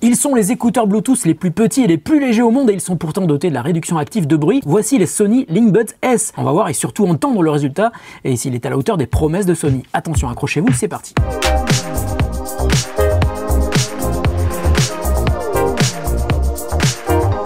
Ils sont les écouteurs Bluetooth les plus petits et les plus légers au monde et ils sont pourtant dotés de la réduction active de bruit. Voici les Sony Linkbuds S. On va voir et surtout entendre le résultat et s'il est à la hauteur des promesses de Sony. Attention, accrochez-vous, c'est parti.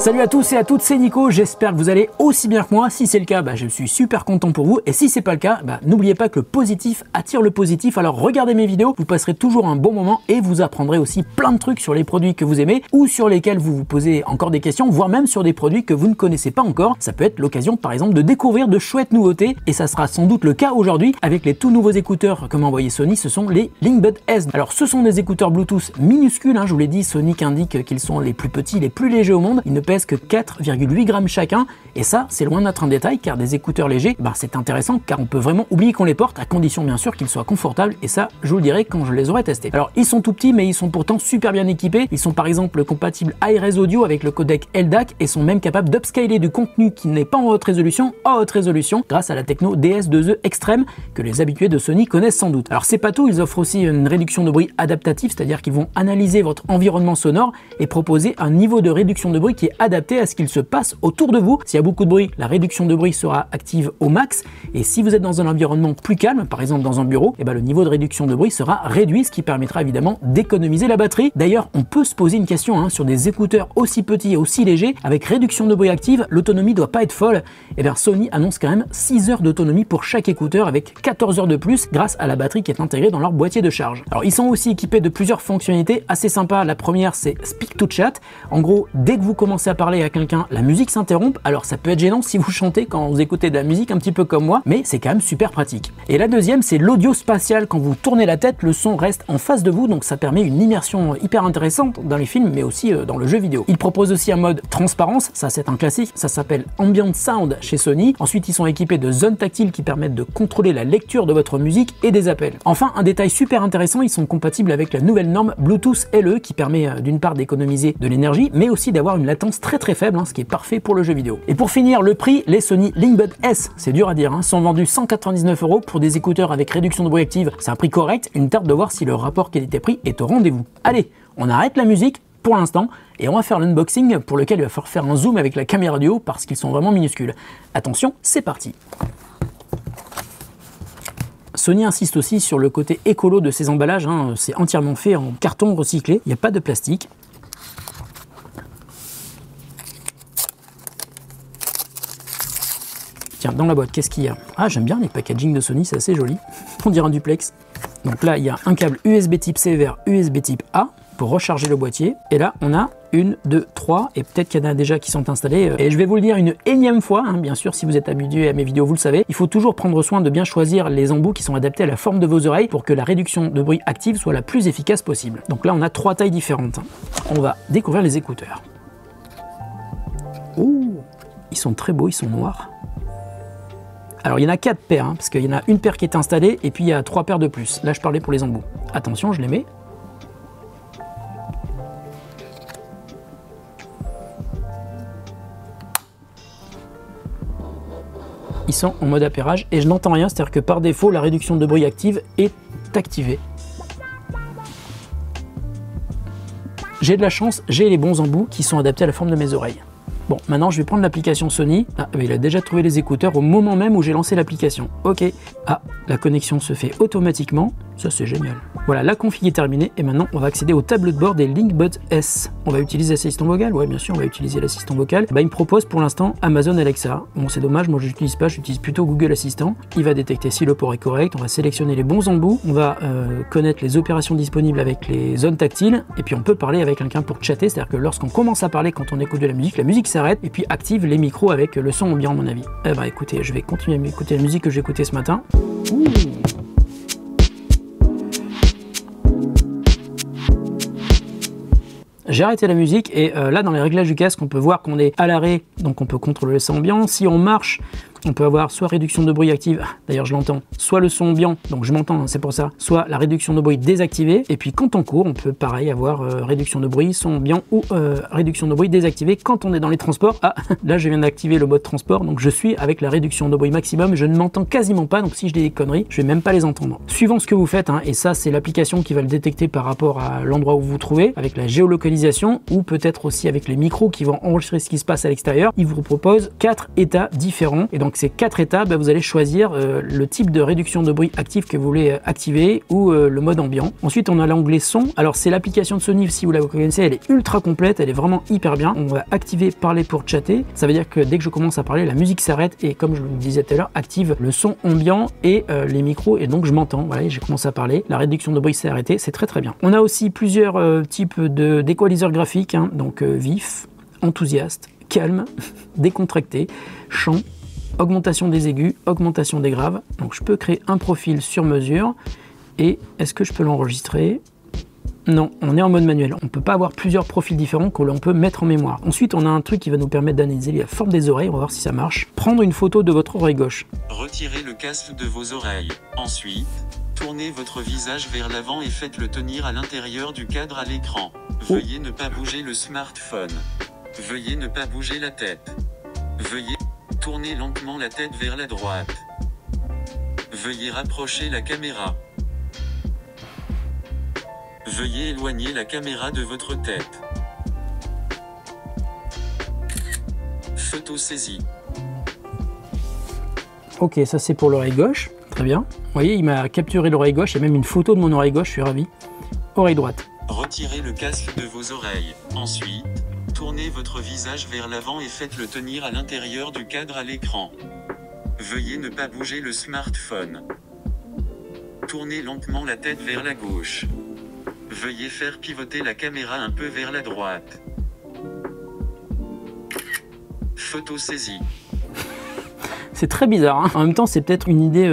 Salut à tous et à toutes, c'est Nico, j'espère que vous allez aussi bien que moi. Si c'est le cas, je suis super content pour vous. Et si c'est pas le cas, n'oubliez pas que le positif attire le positif. Alors regardez mes vidéos, vous passerez toujours un bon moment et vous apprendrez aussi plein de trucs sur les produits que vous aimez ou sur lesquels vous vous posez encore des questions, voire même sur des produits que vous ne connaissez pas encore. Ça peut être l'occasion par exemple de découvrir de chouettes nouveautés et ça sera sans doute le cas aujourd'hui avec les tout nouveaux écouteurs que m'a envoyé Sony, ce sont les Linkbuds S. Alors ce sont des écouteurs Bluetooth minuscules, je vous l'ai dit, Sony indique qu'ils sont les plus petits, les plus légers au monde. Ils ne pèsent que 4,8 grammes chacun et ça c'est loin d'être un détail car des écouteurs légers c'est intéressant car on peut vraiment oublier qu'on les porte à condition bien sûr qu'ils soient confortables et ça je vous le dirai quand je les aurai testés. Alors ils sont tout petits mais ils sont pourtant super bien équipés. Ils sont par exemple compatibles Hi-Res audio avec le codec LDAC et sont même capables d'upscaler du contenu qui n'est pas en haute résolution grâce à la techno DS2E Extreme que les habitués de Sony connaissent sans doute. Alors c'est pas tout, ils offrent aussi une réduction de bruit adaptative, c'est-à-dire qu'ils vont analyser votre environnement sonore et proposer un niveau de réduction de bruit qui est adapté à ce qu'il se passe autour de vous. S'il y a beaucoup de bruit, la réduction de bruit sera active au max et si vous êtes dans un environnement plus calme, par exemple dans un bureau, le niveau de réduction de bruit sera réduit, ce qui permettra évidemment d'économiser la batterie. D'ailleurs, on peut se poser une question sur des écouteurs aussi petits et aussi légers, avec réduction de bruit active, l'autonomie doit pas être folle. Et bien Sony annonce quand même 6 heures d'autonomie pour chaque écouteur avec 14 heures de plus grâce à la batterie qui est intégrée dans leur boîtier de charge. Alors ils sont aussi équipés de plusieurs fonctionnalités assez sympas. La première c'est Speak to Chat. En gros, dès que vous commencez à parler à quelqu'un, la musique s'interrompt. Alors ça peut être gênant si vous chantez quand vous écoutez de la musique un petit peu comme moi, mais c'est quand même super pratique. Et la deuxième c'est l'audio spatial. Quand vous tournez la tête, le son reste en face de vous, donc ça permet une immersion hyper intéressante dans les films mais aussi dans le jeu vidéo. Ils proposent aussi un mode transparence, ça c'est un classique, ça s'appelle Ambient Sound chez Sony. Ensuite ils sont équipés de zones tactiles qui permettent de contrôler la lecture de votre musique et des appels. Enfin un détail super intéressant, ils sont compatibles avec la nouvelle norme Bluetooth LE qui permet d'une part d'économiser de l'énergie mais aussi d'avoir une latence très faible, ce qui est parfait pour le jeu vidéo. Et pour finir, le prix, les Sony Linkbuds S, c'est dur à dire, sont vendus 199 € pour des écouteurs avec réduction de bruit active. C'est un prix correct, une tarte de voir si le rapport qualité-prix est au rendez-vous. Allez, on arrête la musique pour l'instant et on va faire l'unboxing pour lequel il va falloir faire un zoom avec la caméra du haut parce qu'ils sont vraiment minuscules. Attention, c'est parti. Sony insiste aussi sur le côté écolo de ces emballages, c'est entièrement fait en carton recyclé, il n'y a pas de plastique. Tiens, dans la boîte, qu'est-ce qu'il y a? Ah, j'aime bien les packaging de Sony, c'est assez joli. On dirait un duplex. Donc là, il y a un câble USB type C vers USB type A pour recharger le boîtier. Et là, on a 1, 2, 3, et peut-être qu'il y en a déjà qui sont installés. Et je vais vous le dire une énième fois, bien sûr, si vous êtes habitué à mes vidéos, vous le savez, il faut toujours prendre soin de bien choisir les embouts qui sont adaptés à la forme de vos oreilles pour que la réduction de bruit active soit la plus efficace possible. Donc là, on a 3 tailles différentes. On va découvrir les écouteurs. Ouh, ils sont très beaux, ils sont noirs. Alors il y en a 4 paires, parce qu'il y en a une paire qui est installée et puis il y a 3 paires de plus. Là je parlais pour les embouts. Attention, je les mets. Ils sont en mode appairage et je n'entends rien, c'est-à-dire que par défaut la réduction de bruit active est activée. J'ai de la chance, j'ai les bons embouts qui sont adaptés à la forme de mes oreilles. Bon, maintenant je vais prendre l'application Sony. Ah, mais il a déjà trouvé les écouteurs au moment même où j'ai lancé l'application. Ok. Ah, la connexion se fait automatiquement. Ça, c'est génial. Voilà, la config est terminée et maintenant on va accéder au tableau de bord des Linkbuds S. On va utiliser l'assistant vocal. Ouais, bien sûr, on va utiliser l'assistant vocal. Il me propose pour l'instant Amazon Alexa. Bon, c'est dommage, moi je l'utilise pas, j'utilise plutôt Google Assistant. Il va détecter si le port est correct. On va sélectionner les bons embouts. On va connaître les opérations disponibles avec les zones tactiles. Et puis on peut parler avec quelqu'un pour chatter. C'est-à-dire que lorsqu'on commence à parler, quand on écoute de la musique s'arrête et puis active les micros avec le son ambiant, à mon avis. Écoutez, je vais continuer à écouter la musique que j'ai écoutée ce matin. Ouh. J'ai arrêté la musique et là dans les réglages du casque on peut voir qu'on est à l'arrêt, donc on peut contrôler le son ambiant. Si on marche, On peut avoir soit réduction de bruit active, d'ailleurs je l'entends, soit le son ambiant, donc je m'entends, hein, c'est pour ça, soit la réduction de bruit désactivée. Et puis quand on court, on peut pareil avoir réduction de bruit, son ambiant ou réduction de bruit désactivée quand on est dans les transports. Ah, là je viens d'activer le mode transport, donc je suis avec la réduction de bruit maximum, je ne m'entends quasiment pas, donc si je dis des conneries, je vais même pas les entendre. Suivant ce que vous faites, hein, et ça c'est l'application qui va le détecter par rapport à l'endroit où vous vous trouvez, avec la géolocalisation, ou peut-être aussi avec les micros qui vont enregistrer ce qui se passe à l'extérieur, il vous propose 4 états différents. Et donc ces 4 états, vous allez choisir le type de réduction de bruit active que vous voulez activer ou le mode ambiant. Ensuite on a l'onglet son. Alors c'est l'application de Sony, si vous la connaissez, elle est ultra complète, elle est vraiment hyper bien. On va activer parler pour chatter. Ça veut dire que dès que je commence à parler, la musique s'arrête et comme je vous le disais tout à l'heure, active le son ambiant et les micros et donc je m'entends. Voilà, j'ai commencé à parler. La réduction de bruit s'est arrêtée, c'est très très bien. On a aussi plusieurs types d'équaliseurs graphiques, hein, donc vif, enthousiaste, calme, décontracté, chant, augmentation des aigus, augmentation des graves. Donc je peux créer un profil sur mesure. Et est-ce que je peux l'enregistrer? Non, on est en mode manuel. On ne peut pas avoir plusieurs profils différents que l'on peut mettre en mémoire. Ensuite, on a un truc qui va nous permettre d'analyser la forme des oreilles. On va voir si ça marche. Prendre une photo de votre oreille gauche. Retirez le casque de vos oreilles. Ensuite, tournez votre visage vers l'avant et faites-le tenir à l'intérieur du cadre à l'écran. Veuillez ne pas bouger le smartphone. Veuillez ne pas bouger la tête. Veuillez tourner lentement la tête vers la droite. Veuillez rapprocher la caméra. Veuillez éloigner la caméra de votre tête. Photo saisie. Ok, ça c'est pour l'oreille gauche. Très bien. Vous voyez, il m'a capturé l'oreille gauche. Il y a même une photo de mon oreille gauche, je suis ravi. Oreille droite. Retirez le casque de vos oreilles. Ensuite, tournez votre visage vers l'avant et faites-le tenir à l'intérieur du cadre à l'écran. Veuillez ne pas bouger le smartphone. Tournez lentement la tête vers la gauche. Veuillez faire pivoter la caméra un peu vers la droite. Photo saisie. C'est très bizarre, hein. En même temps, c'est peut-être une idée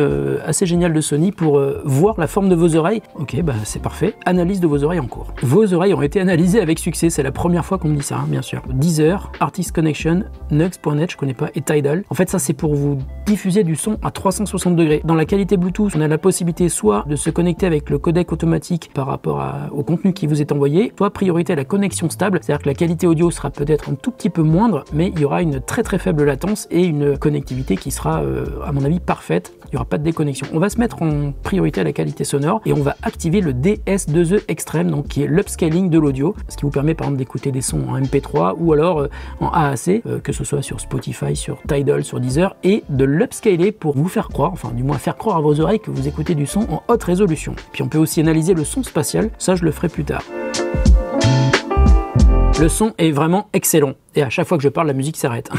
assez géniale de Sony pour voir la forme de vos oreilles. Ok, bah c'est parfait. Analyse de vos oreilles en cours. Vos oreilles ont été analysées avec succès. C'est la première fois qu'on me dit ça, hein, bien sûr. Deezer, Artist Connection, Nugs.net, je connais pas, et Tidal. En fait, ça c'est pour vous diffuser du son à 360 degrés. Dans la qualité Bluetooth, on a la possibilité soit de se connecter avec le codec automatique par rapport au contenu qui vous est envoyé, soit priorité à la connexion stable. C'est-à-dire que la qualité audio sera peut-être un tout petit peu moindre, mais il y aura une très très faible latence et une connectivité qui sera à mon avis parfaite. Il n'y aura pas de déconnexion. On va se mettre en priorité à la qualité sonore et on va activer le DS2E Extreme, donc qui est l'upscaling de l'audio, ce qui vous permet par exemple d'écouter des sons en MP3 ou alors en AAC, que ce soit sur Spotify, sur Tidal, sur Deezer, et de l'upscaler pour vous faire croire, enfin du moins faire croire à vos oreilles que vous écoutez du son en haute résolution. Puis on peut aussi analyser le son spatial, ça je le ferai plus tard. Le son est vraiment excellent et à chaque fois que je parle, la musique s'arrête.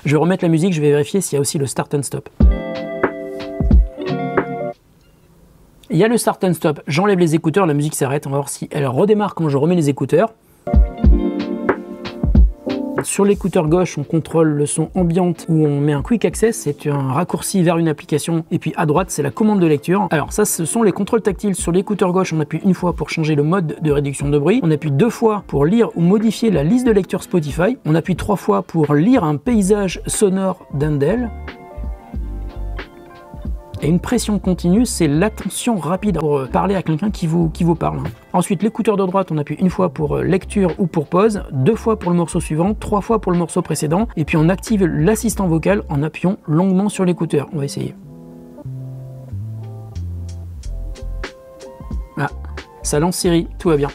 Je vais remettre la musique, je vais vérifier s'il y a aussi le start and stop. Il y a le start and stop, j'enlève les écouteurs, la musique s'arrête, on va voir si elle redémarre quand je remets les écouteurs. Sur l'écouteur gauche, on contrôle le son ambiant où on met un quick access, c'est un raccourci vers une application, et puis à droite, c'est la commande de lecture. Alors ça, ce sont les contrôles tactiles. Sur l'écouteur gauche, on appuie une fois pour changer le mode de réduction de bruit, on appuie 2 fois pour lire ou modifier la liste de lecture Spotify, on appuie 3 fois pour lire un paysage sonore d'Andel. Et une pression continue, c'est l'attention rapide pour parler à quelqu'un qui vous parle. Ensuite, l'écouteur de droite, on appuie une fois pour lecture ou pour pause, 2 fois pour le morceau suivant, 3 fois pour le morceau précédent, et puis on active l'assistant vocal en appuyant longuement sur l'écouteur. On va essayer. Ah, ça lance Siri, tout va bien.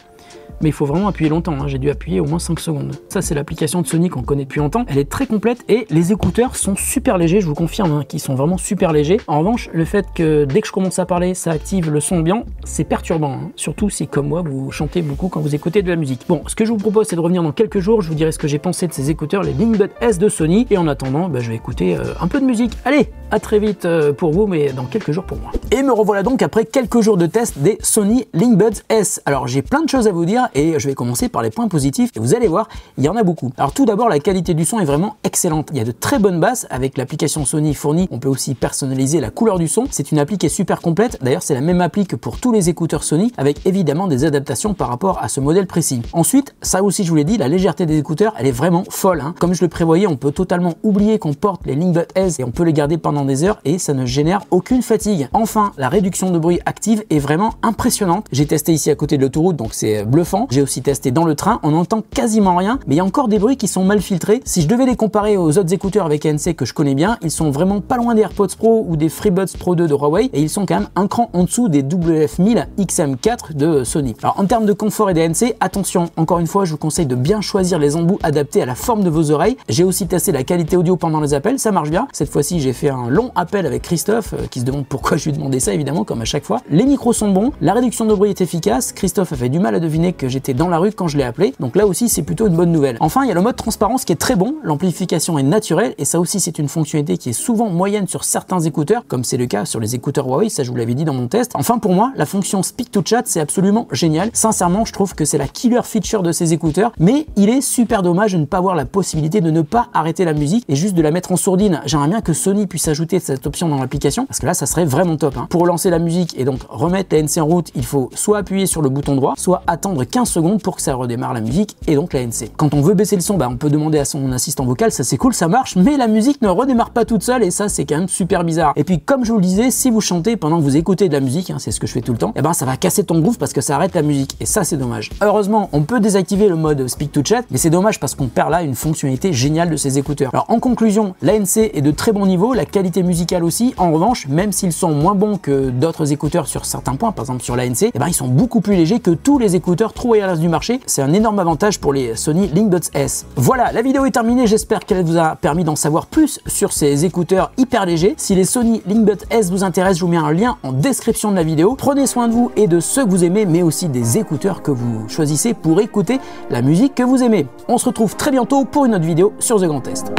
Mais il faut vraiment appuyer longtemps, hein. J'ai dû appuyer au moins 5 secondes. Ça, c'est l'application de Sony qu'on connaît depuis longtemps. Elle est très complète et les écouteurs sont super légers, je vous confirme, hein, qu'ils sont vraiment super légers. En revanche, le fait que dès que je commence à parler, ça active le son ambiant, c'est perturbant, hein. Surtout si, comme moi, vous chantez beaucoup quand vous écoutez de la musique. Bon, ce que je vous propose, c'est de revenir dans quelques jours. Je vous dirai ce que j'ai pensé de ces écouteurs, les Linkbud S de Sony. Et en attendant, je vais écouter un peu de musique. Allez, à très vite pour vous, mais dans quelques jours pour moi. Et me revoilà donc après quelques jours de test des Sony Linkbud S. Alors, j'ai plein de choses à vous dire ça et je vais commencer par les points positifs et vous allez voir, il y en a beaucoup. Alors tout d'abord, la qualité du son est vraiment excellente. Il y a de très bonnes basses avec l'application Sony fournie. On peut aussi personnaliser la couleur du son. C'est une appli qui est super complète. D'ailleurs, c'est la même appli que pour tous les écouteurs Sony avec évidemment des adaptations par rapport à ce modèle précis. Ensuite, ça aussi je vous l'ai dit, la légèreté des écouteurs, elle est vraiment folle. Comme je le prévoyais, on peut totalement oublier qu'on porte les Linkbud S et on peut les garder pendant des heures et ça ne génère aucune fatigue. Enfin, la réduction de bruit active est vraiment impressionnante. J'ai testé ici à côté de l'autoroute, donc c'est bluffant. J'ai aussi testé dans le train, on n'entend quasiment rien, mais il y a encore des bruits qui sont mal filtrés. Si je devais les comparer aux autres écouteurs avec ANC que je connais bien, ils sont vraiment pas loin des AirPods Pro ou des FreeBuds Pro 2 de Huawei et ils sont quand même un cran en dessous des WF-1000 XM4 de Sony. Alors en termes de confort et d'ANC, attention, encore une fois, je vous conseille de bien choisir les embouts adaptés à la forme de vos oreilles. J'ai aussi testé la qualité audio pendant les appels, ça marche bien. Cette fois-ci, j'ai fait un long appel avec Christophe qui se demande pourquoi je lui demandais ça, évidemment, comme à chaque fois. Les micros sont bons, la réduction de bruit est efficace. Christophe a fait du mal à deviner que j'étais dans la rue quand je l'ai appelé, donc là aussi c'est plutôt une bonne nouvelle. Enfin, il y a le mode transparence qui est très bon, l'amplification est naturelle et ça aussi c'est une fonctionnalité qui est souvent moyenne sur certains écouteurs, comme c'est le cas sur les écouteurs Huawei, ça je vous l'avais dit dans mon test. Enfin pour moi, la fonction Speak to Chat c'est absolument génial. Sincèrement, je trouve que c'est la killer feature de ces écouteurs, mais il est super dommage de ne pas avoir la possibilité de ne pas arrêter la musique et juste de la mettre en sourdine. J'aimerais bien que Sony puisse ajouter cette option dans l'application parce que là ça serait vraiment top. Pour relancer la musique et donc remettre la ANC en route, il faut soit appuyer sur le bouton droit, soit attendre 15 secondes pour que ça redémarre la musique et donc la ANC. Quand on veut baisser le son, on peut demander à son assistant vocal, ça c'est cool, ça marche, mais la musique ne redémarre pas toute seule et ça c'est quand même super bizarre. Et puis comme je vous le disais, si vous chantez pendant que vous écoutez de la musique, c'est ce que je fais tout le temps, et ça va casser ton groove parce que ça arrête la musique et ça c'est dommage. Heureusement, on peut désactiver le mode Speak to Chat, mais c'est dommage parce qu'on perd là une fonctionnalité géniale de ces écouteurs. Alors en conclusion, l'ANC est de très bon niveau, la qualité musicale aussi. En revanche, même s'ils sont moins bons que d'autres écouteurs sur certains points, par exemple sur l'ANC, ils sont beaucoup plus légers que tous les écouteurs True Wireless du marché. C'est un énorme avantage pour les Sony Linkbuds S. Voilà, la vidéo est terminée, j'espère qu'elle vous a permis d'en savoir plus sur ces écouteurs hyper légers. Si les Sony Linkbuds S vous intéressent, je vous mets un lien en description de la vidéo. Prenez soin de vous et de ceux que vous aimez, mais aussi des écouteurs que vous choisissez pour écouter la musique que vous aimez. On se retrouve très bientôt pour une autre vidéo sur The Grand Test.